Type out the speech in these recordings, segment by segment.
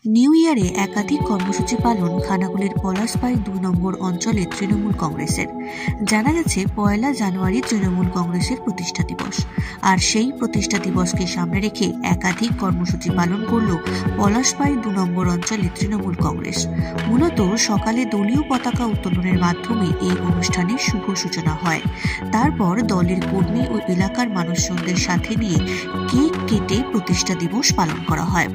New ইয়ারে একাধিক কর্মসূচি পালন খানাকুলের পলাশপাই ২ নম্বর অঞ্চলের তৃণমূল কংগ্রেসের। জানা গেছে ১ জানুয়ারি তৃণমূল কংগ্রেসের প্রতিষ্ঠা দিবস, আর সেই প্রতিষ্ঠা দিবসকে সামনে রেখে একাধিক কর্মসূচি পালন করল পলাশপাই ২ নম্বর অঞ্চলের তৃণমূল কংগ্রেস। মূলত সকালে দলীয় পতাকা উত্তোলনের মাধ্যমে এই অনুষ্ঠানের শুভ সূচনা হয়। তারপর দলের কর্মী ও এলাকার মানুষজনদের সাথে নিয়ে কেক কেটে প্রতিষ্ঠা দিবস পালন করা হয়।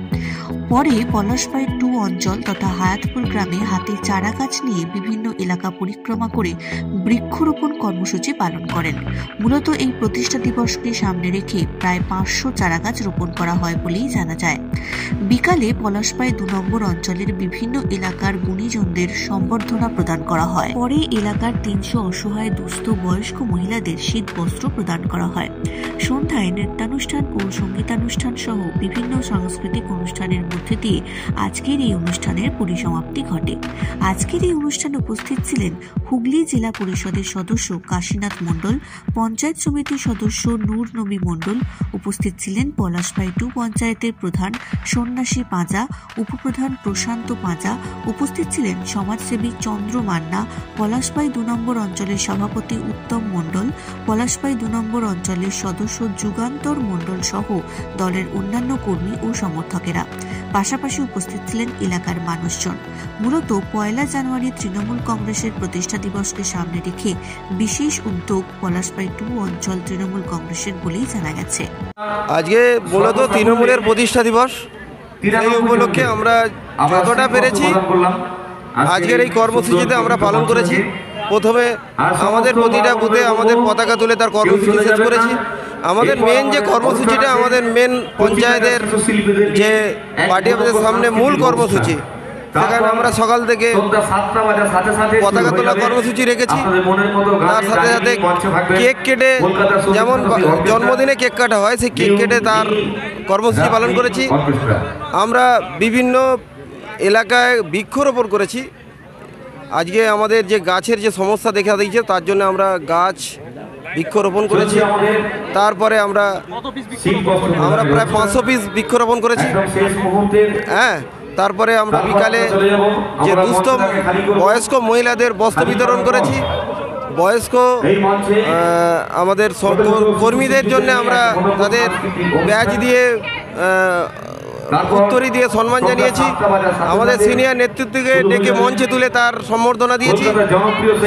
পরে পলাশপাই 2 অঞ্চল তথা হায়াতপুর গ্রামে হাতে চারা গাছ নিয়ে বিভিন্ন এলাকা পরিক্রমা করে বৃক্ষরোপণ কর্মসূচি পালন করেন। মূলত এই প্রতিষ্ঠা দিবসকে সামনে রেখে প্রায় ৫০০ চারা গাছ রোপণ করা হয় বলেই জানা যায়। বিকালে পলাশপাই ২ নম্বর অঞ্চলের বিভিন্ন এলাকার গুণীজনদের সম্বর্ধনা প্রদান করা হয়। পরে এলাকার ৩০০ অসহায় দুস্থ বয়স্ক মহিলাদের শীত বস্ত্র প্রদান করা হয়। সন্ধ্যায় নৃত্যানুষ্ঠান ও সঙ্গীতানুষ্ঠান সহ বিভিন্ন সাংস্কৃতিক অনুষ্ঠানের মধ্যে দিয়ে আজকের এই অনুষ্ঠানের পরিসমাপ্তি ঘটে। আজকের এই অনুষ্ঠানে উপস্থিত ছিলেন হুগলি জেলা পরিষদের সদস্য কাশীনাথ মণ্ডল, পঞ্চায়েত সমিতির সদস্য নূর নবী মণ্ডল, উপস্থিত ছিলেন পলাশপাই 2 পঞ্চায়েতের প্রধান সন্ন্যাসী পাঁজা, উপপ্রধান প্রশান্ত পাঁজা, উপস্থিত ছিলেন সমাজসেবী চন্দ্র মান্না, পলাশপাই 2 নম্বর অঞ্চলের সভাপতি উত্তম মণ্ডল, পলাশপাই 2 নম্বর অঞ্চলের সদস্য যুগান্তর মণ্ডল সহ দলের অন্যান্য কর্মী ও সমর্থকেরা। পাশাপাশি উপস্থিত ছিলেন এলাকার মানুষজন। মূলত ১ জানুয়ারি তৃণমূল কংগ্রেসের প্রতিষ্ঠা দিবসকে সামনে রেখে বিশেষ উদ্যোগ পলাশপাই 2 অঞ্চল তৃণমূল কংগ্রেসের বলেই জানা গেছে। আজকে মূলত তৃণমূলের প্রতিষ্ঠা দিবস, এই উপলক্ষে আমরা যতটা পেরেছি আজকের এই কর্মসূচিতে আমরা পালন করেছি। প্রথমে আমাদের প্রতিটা বুথে আমাদের পতাকা তুলে তার কর্মসূচি শেষ করেছি। আমাদের মেন যে কর্মসূচিটা, আমাদের মেন পঞ্চায়েতের যে পার্টি অফিসের সামনে মূল কর্মসূচি, সেখানে আমরা সকাল থেকে পতাকা তোলা কর্মসূচি রেখেছি। তার সাথে সাথে কেক কেটে, যেমন জন্মদিনে কেক কাটা হয়, সেই কেক কেটে তার কর্মসূচি পালন করেছি। আমরা বিভিন্ন এলাকায় বৃক্ষরোপণ করেছি। আজকে আমাদের যে গাছের যে সমস্যা দেখা দিয়েছে, তার জন্য আমরা গাছ বৃক্ষরোপণ করেছি। তারপরে আমরা প্রায় ৫০০ পিস বৃক্ষরোপণ করেছি। হ্যাঁ, তারপরে আমরা বিকালে যে দুস্থ বয়স্ক মহিলাদের বস্ত্র বিতরণ করেছি। বয়স্ক আমাদের কর্মীদের জন্য আমরা তাদের ব্যাজ দিয়ে উত্তরী দিয়ে সম্মান জানিয়েছি। আমাদের সিনিয়র নেতৃত্বকে ডেকে মঞ্চে তুলে তার সম্বর্ধনা দিয়েছি।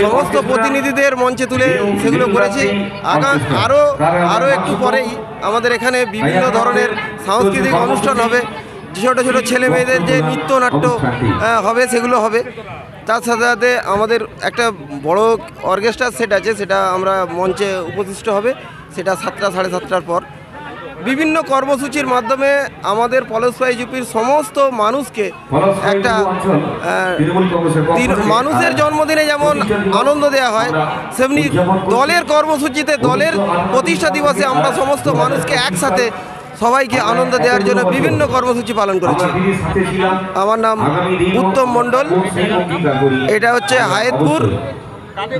সমস্ত প্রতিনিধিদের মঞ্চে তুলে সেগুলো করেছি। আরও একটু পরেই আমাদের এখানে বিভিন্ন ধরনের সাংস্কৃতিক অনুষ্ঠান হবে। ছোটো ছোটো ছেলে মেয়েদের যে নৃত্য নাট্য হবে, সেগুলো হবে। তার সাথে সাথে আমাদের একটা বড় অর্কেস্ট্রার সেট আছে, সেটা আমরা মঞ্চে উপস্থিত হবে, সেটা 7টা সাড়ে 7টার পর। বিভিন্ন কর্মসূচির মাধ্যমে আমাদের পলাশপাই ইউপির সমস্ত মানুষকে একটা মানুষের জন্মদিনে যেমন আনন্দ দেওয়া হয়, সেমনি দলের কর্মসূচিতে, দলের প্রতিষ্ঠা দিবসে আমরা সমস্ত মানুষকে একসাথে সবাইকে আনন্দ দেওয়ার জন্য বিভিন্ন কর্মসূচি পালন করেছি। আমার নাম উত্তম মণ্ডল, এটা হচ্ছে হায়াতপুর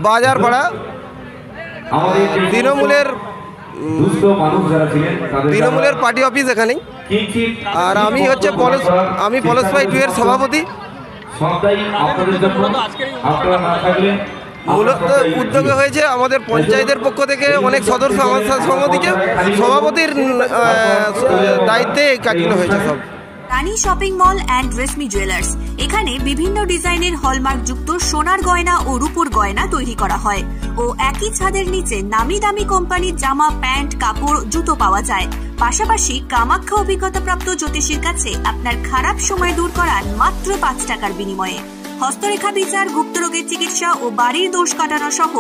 বাজারপাড়া তৃণমূলের পার্টি অফিস এখানেই। আর আমি হচ্ছে পলাশপাই 2 এর সভাপতি। মূলত উদ্যোগে হয়েছে আমাদের পঞ্চায়েতের পক্ষ থেকে, অনেক সদস্য সমিতিকে সভাপতির দায়িত্বে এই কাজগুলো হয়েছে সব। Rani shopping mall and Reshmi jewellers, এখানে বিভিন্ন ডিজাইনের হলমার্ক যুক্ত সোনার গয়না ও রূপোর গয়না তৈরি করা হয় ও একই ছাদের নিচে নামি দামি কোম্পানির জামা, প্যান্ট, কাপড়, জুতো পাওয়া যায়। পাশাপাশি কামাখ্যা অভিজ্ঞতাপ্রাপ্ত জ্যোতিষীর কাছে আপনার খারাপ সময় দূর করান মাত্র 5 টাকার বিনিময়ে। হস্তরেখা বিচার, গুপ্তরোগের চিকিৎসা ও বাড়ির দোষ কাটানো সহ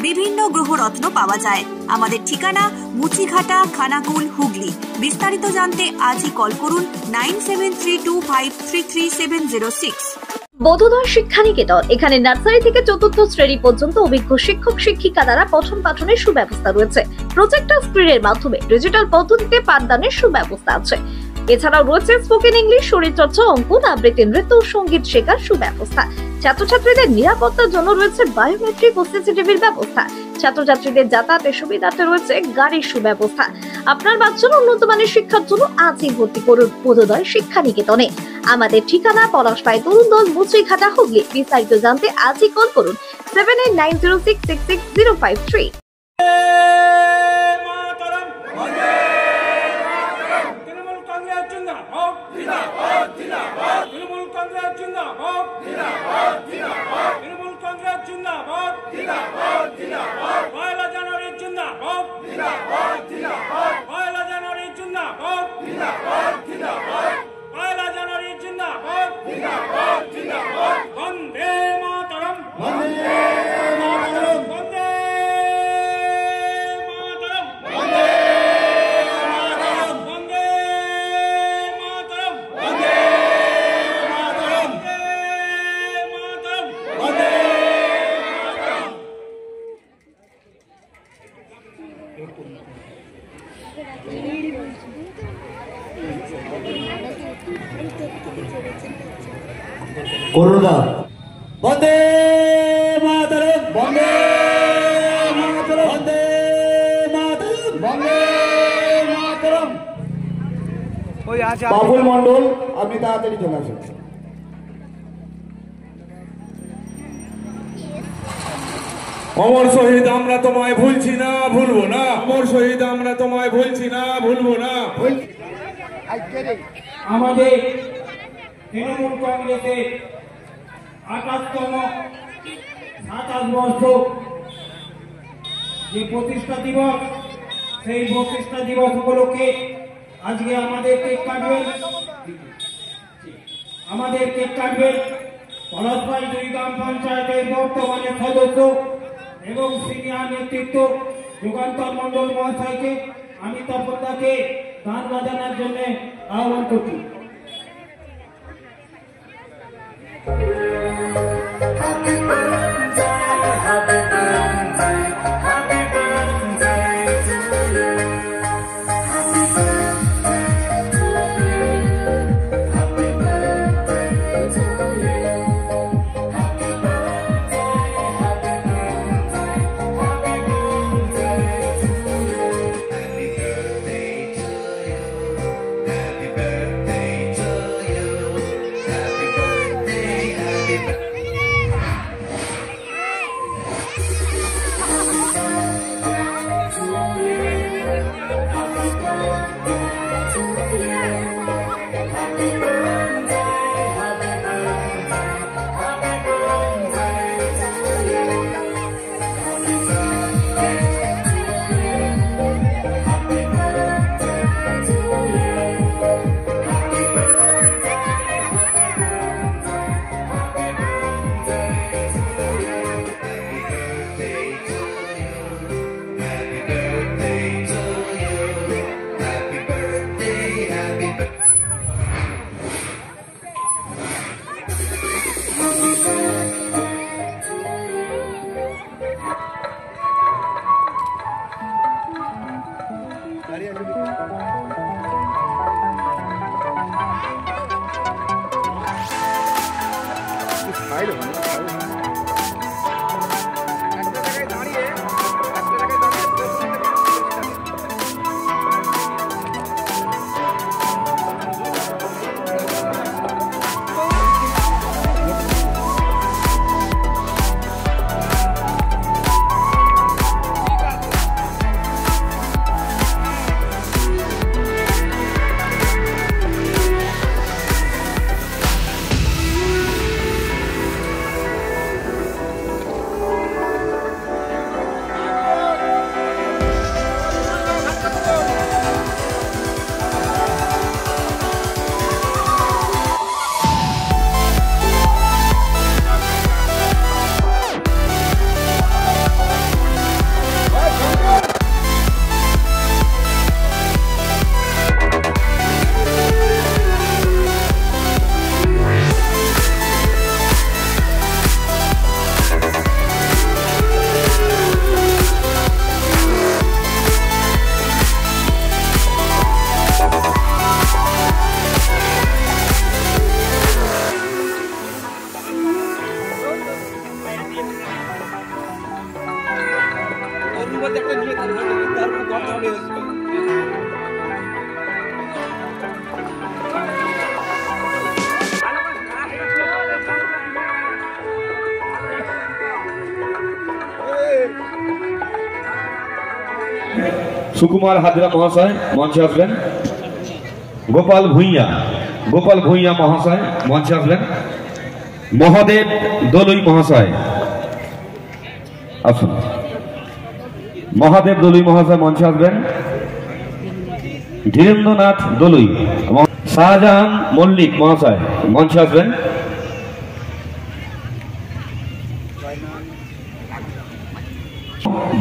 বিভিন্ন গ্রহরত্ন পাওয়া যায়। আমাদের ঠিকানা মুচিঘাটা, খানাকুল, হুগলি। বিস্তারিত জানতে আজই কল করুন 9732533706। বোধোদয় শিক্ষানিকেতন, এখানে নার্সারি থেকে 4র্থ শ্রেণী পর্যন্ত অভিজ্ঞ শিক্ষক শিক্ষিকা দ্বারা পঠন পাঠনের সুব্যবস্থা রয়েছে। প্রজেক্টর স্ক্রিনের মাধ্যমে ডিজিটাল পদ্ধতিতে পাঠদানের সুব্যবস্থা আছে। এছাড়াও রয়েছে স্পোকেন ইংলিশ, শরীরচর্চা, অঙ্কন, আবৃত্তি, নৃত্য, সঙ্গীত শেখার সুব্যবস্থা। ছাত্রছাত্রীদের নিরাপত্তার জন্য রয়েছে বায়োমেট্রিক ও সিসিটিভির ব্যবস্থা। ছাত্রছাত্রীদের যাতায়াতের সুবিধার্থে রয়েছে গাড়ির সুব্যবস্থা। আপনার বাচ্চার উন্নত মানের শিক্ষার জন্য আজই ভর্তি করুন বোধোদয় শিক্ষা নিকেতনে। আমাদের ঠিকানা পলাশপাই তরুণদল, মুচড়িঘাটা, হুগলি। বিস্তারিত জানতে আজই কল করুন 7890666053। করুণা বন্দে মাতরম, বন্দে মাতরম, বন্দে মাতরম, বন্দে মাতরম। বাবুল মন্ডল, আপনি তাড়াতাড়ি চলে আসুন। অমর শহীদ আমরা তোমায় ভুলছি না, ভুলবো না। অমর শহীদ আমরা তোমায় ভুলছি না, ভুলবো না। আমাদের তৃণমূল কংগ্রেসের 28তম 27 বর্ষ যে প্রতিষ্ঠা দিবস, সেই প্রতিষ্ঠা দিবস উপলক্ষে আজকে আমাদের কেক কাটবেন পলাশপাই 2 গ্রাম পঞ্চায়েতের বর্তমানে সদস্য এবং সিনিয়র নেতৃত্ব যুগান্তর মন্ডল মহাশয়কে। আমি তপনদাকে গান বাজানোর জন্য আহ্বান করছি। সুকুমার হাজরা মহাশয় মঞ্চে আসবেন। গোপাল ভূঁইয়া মহাশয় মঞ্চে আসবেন। মহাদেব দলুই মহাশয় আসুন। মহাদেব দলুই মহাশয় মঞ্চে আসবেন। ধীরেন্দ্রনাথ দলুই এবং শাহজাহান মল্লিক মহাশয় মঞ্চে আসবেন।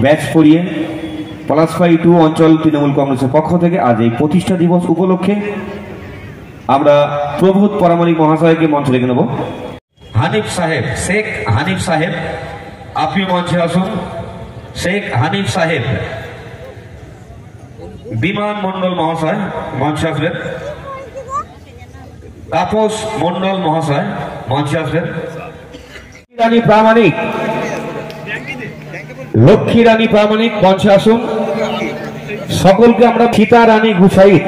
ব্যাচ পরিয়ে পলাশপাই 2 অঞ্চল তৃণমূল কংগ্রেসের পক্ষ থেকে আজ এই প্রতিষ্ঠা দিবস উপলক্ষে আমরা প্রভূত পরামানিক মহাশয়কে মঞ্চে রেখে নেব। হানিফ সাহেব, শেখ হানিফ সাহেব আপনি মঞ্চে আসুন। শেখ হানিফ সাহেব। বিমান মন্ডল মহাশয় মঞ্চে আসবেন। তাপস মন্ডল মহাশয় মঞ্চে আসবেন। রানী প্রামাণিক, লক্ষ্মী রানী প্রামাণিক মঞ্চে আসুন। সকলকে আমরা সীতা রানী গুসাইদ।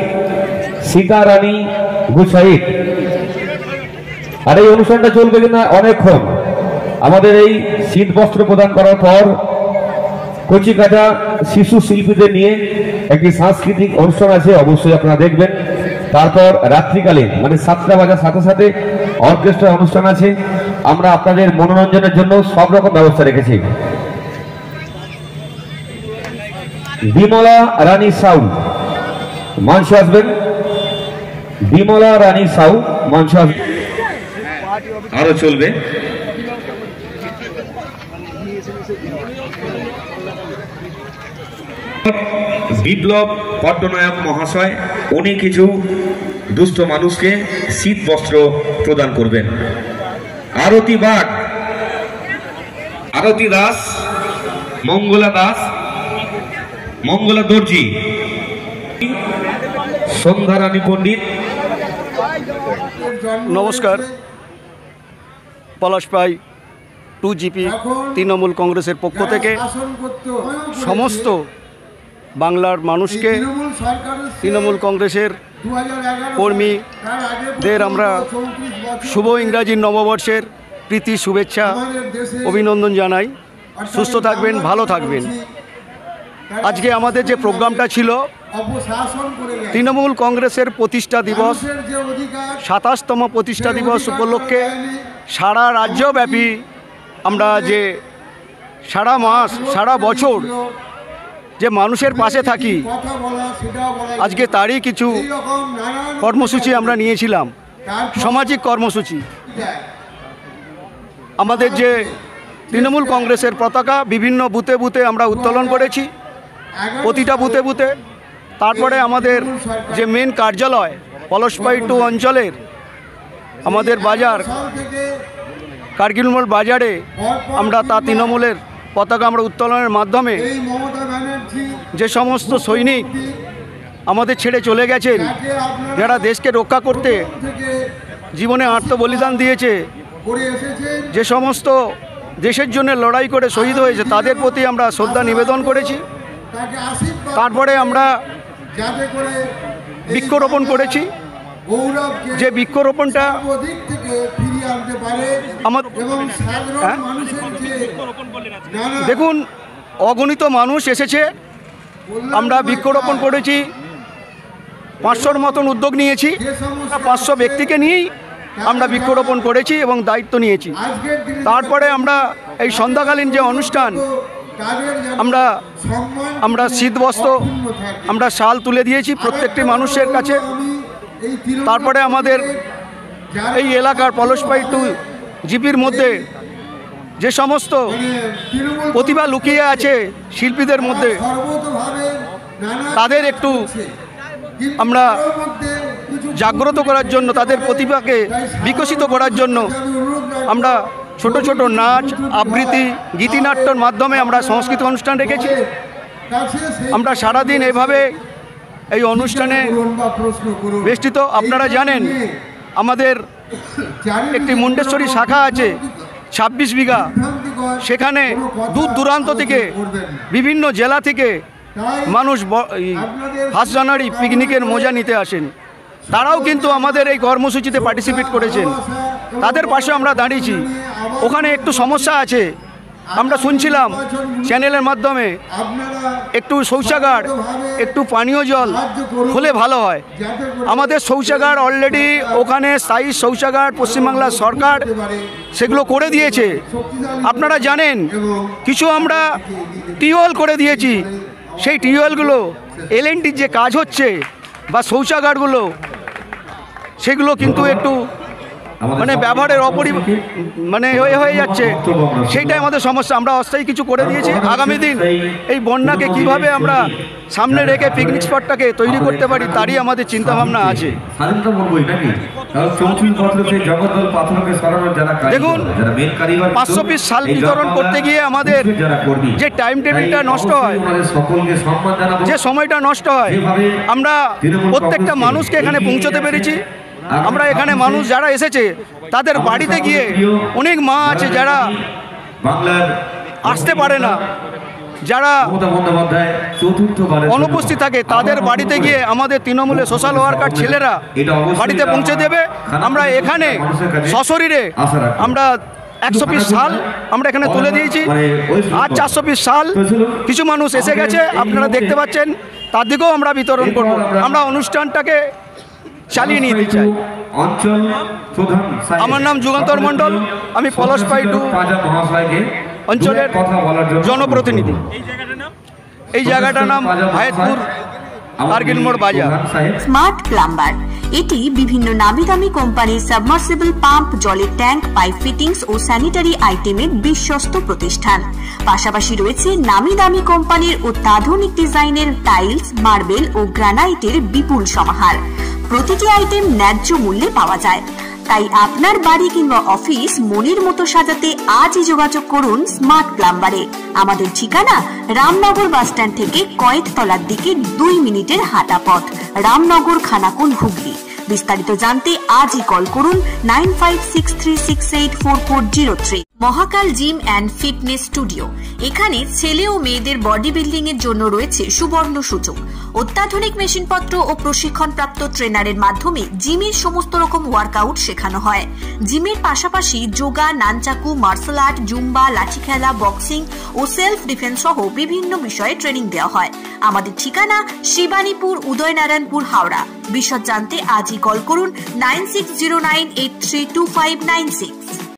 আর এই অনুষ্ঠানটা চলবে কিনা অনেকক্ষণ। আমাদের এই শীত বস্ত্র প্রদান করার পর কচিকাঁচা শিশু শিল্পীদের নিয়ে একটি সাংস্কৃতিক অনুষ্ঠান আছে, অবশ্যই আপনারা দেখবেন। তারপর রাত্রিকালীন মানে 7টা বাজার সাথে সাথে অর্কেস্ট্রা অনুষ্ঠান আছে। আমরা আপনাদের মনোরঞ্জনের জন্য সব রকম ব্যবস্থা রেখেছি। বিমলা রানী সাউ মঞ্চে আসবেন। বিমলা রানী সাউ মঞ্চে আসবেন। আরো চলবে। বিপ্লব পট্টনায়ক মহাশয় উনি কিছু দুস্থ মানুষকে শীত বস্ত্র প্রদান করবেন। আরতি বাগ, আরতি দাস, মঙ্গলা দর্জি, সন্ধ্যা রানী পণ্ডিত। নমস্কার। পলাশপাই 2 জিপি তৃণমূল কংগ্রেসের পক্ষ থেকে সমস্ত বাংলার মানুষকে তৃণমূল কংগ্রেসের কর্মীদের আমরা শুভ ইংরাজি নববর্ষের প্রীতি শুভেচ্ছা অভিনন্দন জানাই। সুস্থ থাকবেন, ভালো থাকবেন। আজকে আমাদের যে প্রোগ্রামটা ছিল তৃণমূল কংগ্রেসের প্রতিষ্ঠা দিবস, 27তম প্রতিষ্ঠা দিবস উপলক্ষে সারা রাজ্যব্যাপী আমরা যে সারা মাস সারা বছর যে মানুষের পাশে থাকি, আজকে তারই কিছু কর্মসূচি আমরা নিয়েছিলাম, সামাজিক কর্মসূচি। আমাদের যে তৃণমূল কংগ্রেসের পতাকা বিভিন্ন বুথে বুথে আমরা উত্তোলন করেছি, প্রতিটা বুথে বুথে। তারপরে আমাদের যে মেন কার্যালয় পলাশপাই 2 অঞ্চলের আমাদের বাজার কার্গিল মোড় বাজারে আমরা তা তৃণমূলের পতাকা আমরা উত্তোলনের মাধ্যমে যে সমস্ত সৈনিক আমাদের ছেড়ে চলে গেছেন, যারা দেশকে রক্ষা করতে জীবনে আত্মবলিদান দিয়েছে, যে সমস্ত দেশের জন্য লড়াই করে শহীদ হয়েছে, তাদের প্রতি আমরা শ্রদ্ধা নিবেদন করেছি। তারপরে আমরা বৃক্ষরোপণ করেছি। যে বৃক্ষরোপণটা দেখুন, অগণিত মানুষ এসেছে। আমরা বৃক্ষরোপণ করেছি, 500-র মতন উদ্যোগ নিয়েছি। 500 ব্যক্তিকে নিয়েই আমরা বৃক্ষরোপণ করেছি এবং দায়িত্ব নিয়েছি। তারপরে আমরা এই সন্ধ্যাকালীন যে অনুষ্ঠান, আমরা শীতবস্ত্র আমরা শাল তুলে দিয়েছি প্রত্যেকটি মানুষের কাছে। তারপরে আমাদের এই এলাকার পলাশপাই 2 জিপির মধ্যে যে সমস্ত প্রতিভা লুকিয়ে আছে শিল্পীদের মধ্যে, তাদের একটু আমরা জাগ্রত করার জন্য, তাদের প্রতিভাকে বিকশিত করার জন্য আমরা ছোট ছোট নাচ, আবৃত্তি, গীতিনাট্যর মাধ্যমে আমরা সাংস্কৃতিক অনুষ্ঠান রেখেছি। আমরা সারাদিন এভাবে এই অনুষ্ঠানে বেষ্টিত। আপনারা জানেন আমাদের একটি মুন্ডেশ্বরী শাখা আছে 26 বিঘা, সেখানে দূর দূরান্ত থেকে বিভিন্ন জেলা থেকে মানুষ 1 জানুয়ারি পিকনিকের মজা নিতে আসেন। তারাও কিন্তু আমাদের এই কর্মসূচিতে পার্টিসিপেট করেছেন, তাদের পাশে আমরা দাঁড়িয়েছি। ওখানে একটু সমস্যা আছে, আমরা শুনছিলাম চ্যানেলের মাধ্যমে একটু শৌচাগার, একটু পানীয় জল হলে ভালো হয়। আমাদের শৌচাগার অলরেডি ওখানে স্থায়ী শৌচাগার পশ্চিমবাংলার সরকার সেগুলো করে দিয়েছে। আপনারা জানেন কিছু আমরা টিউবওয়েল করে দিয়েছি, সেই টিউবওয়েলগুলো এলএনটির যে কাজ হচ্ছে বা শৌচাগারগুলো সেগুলো কিন্তু একটু মানে ব্যবহারের মানে হয়ে যাচ্ছে, সেইটাই আমাদের সমস্যা। আমরা অস্থায়ী কিছু করে দিয়েছি। আগামী দিন এই বন্যাকে কিভাবে আমরা সামনে রেখে পিকনিক স্পটটাকে তৈরি করতে পারি তারই আমাদের চিন্তাভাবনা আছে। দেখুন 500 পিস শাল বিতরণ করতে গিয়ে আমাদের যে টাইম টেবিলটা নষ্ট হয়, যে সময়টা নষ্ট হয়, আমরা প্রত্যেকটা মানুষকে এখানে পৌঁছতে পেরেছি। আমরা এখানে মানুষ যারা এসেছে তাদের বাড়িতে গিয়ে অনেক মা আছে যারা আসতে পারে না, যারা অনুপস্থিত থাকে, তাদের বাড়িতে গিয়ে আমাদের তৃণমূলের সোশ্যাল ওয়ার্কার ছেলেরা বাড়িতে পৌঁছে দেবে। আমরা এখানে সশরীরে আমরা 100 পিস শাল আমরা এখানে তুলে দিয়েছি, আর 400 পিস শাল কিছু মানুষ এসে গেছে, আপনারা দেখতে পাচ্ছেন, তার দিকেও আমরা বিতরণ করব। আমরা অনুষ্ঠানটাকে চালিয়ে নিতে চাই। আমার নাম যুগান্তর মণ্ডল, আমি পলাশপাই 2 অঞ্চলের জনপ্রতিনিধি। এই জায়গাটার নাম হায়াতপুর কার্গিল মোড় বাজার। স্মার্ট প্লাম্বার এটি বিভিন্ন নামি দামি কোম্পানির সাবমার্সিবল পাম্প, জলের ট্যাঙ্ক, পাইপ ফিটিংস ও স্যানিটারি আইটেমের বিশ্বস্ত প্রতিষ্ঠান। পাশাপাশি রয়েছে নামি দামি কোম্পানির অত্যাধুনিক ডিজাইনের টাইলস, মার্বেল ও গ্রানাইটের বিপুল সমাহার। প্রতিটি আইটেম ন্যায্য মূল্যে পাওয়া যায়। তাই আপনার বাড়ি কিংবা অফিস মনের মতো সাজাতে আজই যোগাযোগ করুন স্মার্ট প্লাম্বারে। আমাদের ঠিকানা রামনগর বাসস্ট্যান্ড থেকে কয়েততলার দিকে 2 মিনিটের হাঁটা পথ, রামনগর, খানাকুল, হুগলি। বিস্তারিত জানতে আজই কল করুন 9563684403। মহাকাল জিম অ্যান্ড ফিটনেস স্টুডিও, এখানে ছেলে ও মেয়েদের বডি বিল্ডিং এর জন্য রয়েছে সুবর্ণ সুযোগ। অত্যাধুনিক মেশিনপত্র ও প্রশিক্ষণপ্রাপ্ত ট্রেনারের মাধ্যমে জিমের সমস্ত রকম ওয়ার্কআউট শেখানো হয়। জিমের পাশাপাশি yoga, nunchaku, martial art, zumba, লাঠি খেলা, বক্সিং ও সেলফ ডিফেন্স সহ বিভিন্ন বিষয়ে ট্রেনিং দেওয়া হয়। আমাদের ঠিকানা শিবানীপুর, উদয়নারায়ণপুর, হাওড়া। বিশদ জানতে আজই কল করুন 9609832596।